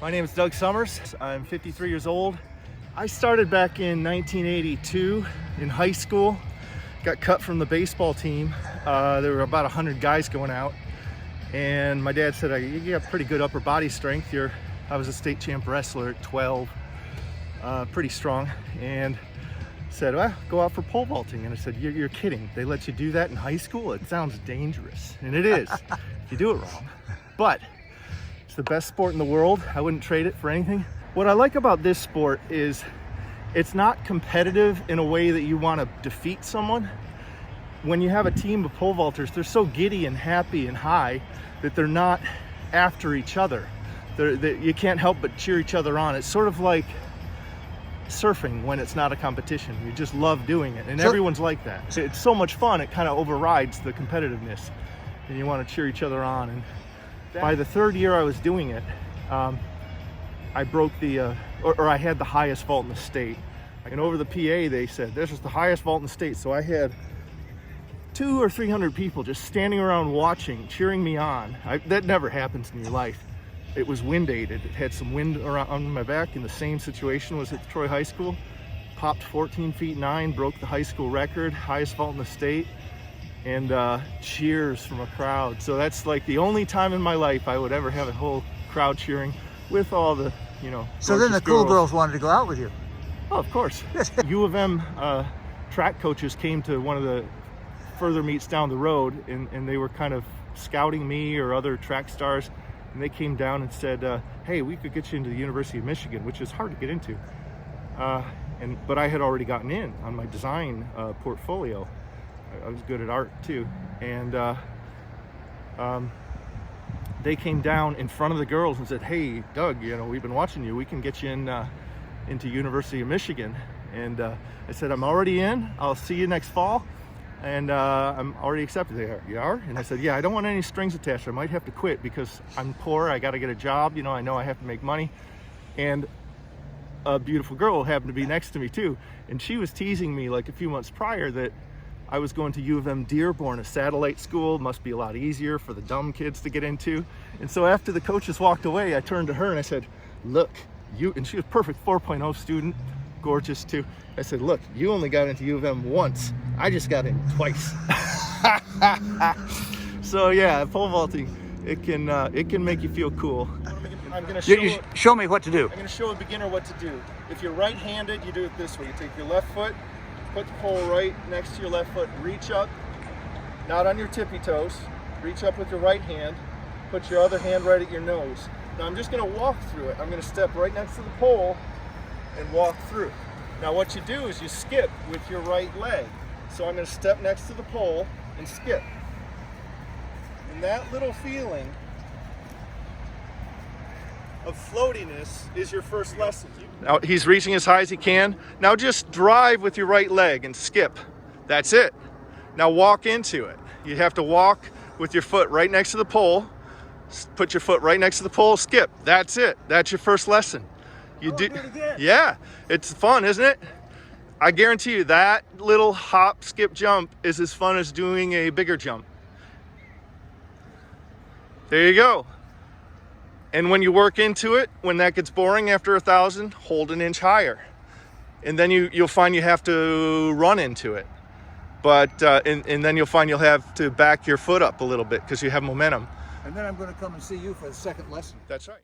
My name is Doug Summers. I'm 53 years old. I started back in 1982 in high school. Got cut from the baseball team. There were about 100 guys going out. And my dad said, you got pretty good upper body strength. I was a state champ wrestler at 12, pretty strong. And said, well, go out for pole vaulting. And I said, you're kidding. They let you do that in high school? It sounds dangerous. And it is, if you do it wrong. But it's the best sport in the world. I wouldn't trade it for anything. What I like about this sport is it's not competitive in a way that you want to defeat someone. When you have a team of pole vaulters, they're so giddy and happy and high that they're not after each other. You can't help but cheer each other on. It's sort of like surfing when it's not a competition. You just love doing it, and everyone's like that. It's so much fun, it kind of overrides the competitiveness, and you want to cheer each other on. And by the third year I was doing it, I broke or I had the highest vault in the state. And over the PA, they said, this is the highest vault in the state. So I had 200 or 300 people just standing around watching, cheering me on. That never happens in your life. It was wind aided. It had some wind around my back. In the same situation was at Troy High School. Popped 14 feet 9, broke the high school record, highest vault in the state, and cheers from a crowd. So that's like the only time in my life I would ever have a whole crowd cheering with all the, So then the cool girls wanted to go out with you. Oh, of course. U of M track coaches came to one of the further meets down the road, and they were kind of scouting me or other track stars, and they came down and said, hey, we could get you into the University of Michigan, which is hard to get into. But I had already gotten in on my design portfolio. I was good at art too. And they came down in front of the girls and said, hey, Doug, we've been watching you. We can get you into University of Michigan. And I said, I'm already in. I'll see you next fall. And I'm already accepted. They are, you are? And I said, yeah, I don't want any strings attached. I might have to quit because I'm poor. I got to get a job. I know I have to make money. And a beautiful girl happened to be next to me too. And she was teasing me like a few months prior that I was going to U of M Dearborn, a satellite school. Must be a lot easier for the dumb kids to get into. And so after the coaches walked away, I turned to her and I said, look, and she was perfect 4.0 student, gorgeous too. I said, look, you only got into U of M once. I just got in twice. So yeah, pole vaulting, it can make you feel cool. I'm gonna show me what to do. I'm gonna show a beginner what to do. If you're right-handed, you do it this way. You take your left foot, put the pole right next to your left foot, reach up, not on your tippy toes, reach up with your right hand, put your other hand right at your nose. Now I'm just gonna walk through it. I'm gonna step right next to the pole and walk through. Now what you do is you skip with your right leg. So I'm gonna step next to the pole and skip. And that little feeling of floatiness is your first lesson. Now he's reaching as high as he can. Now just drive with your right leg and skip. That's it. Now walk into it. You have to walk with your foot right next to the pole. Put your foot right next to the pole, skip. That's it. That's your first lesson. You do it again. Yeah, it's fun, isn't it? I guarantee you that little hop, skip, jump is as fun as doing a bigger jump. There you go. And when you work into it, when that gets boring after 1,000, hold an inch higher. And then you'll find you have to run into it. But and then you'll find you'll have to back your foot up a little bit because you have momentum. And then I'm going to come and see you for the second lesson. That's right.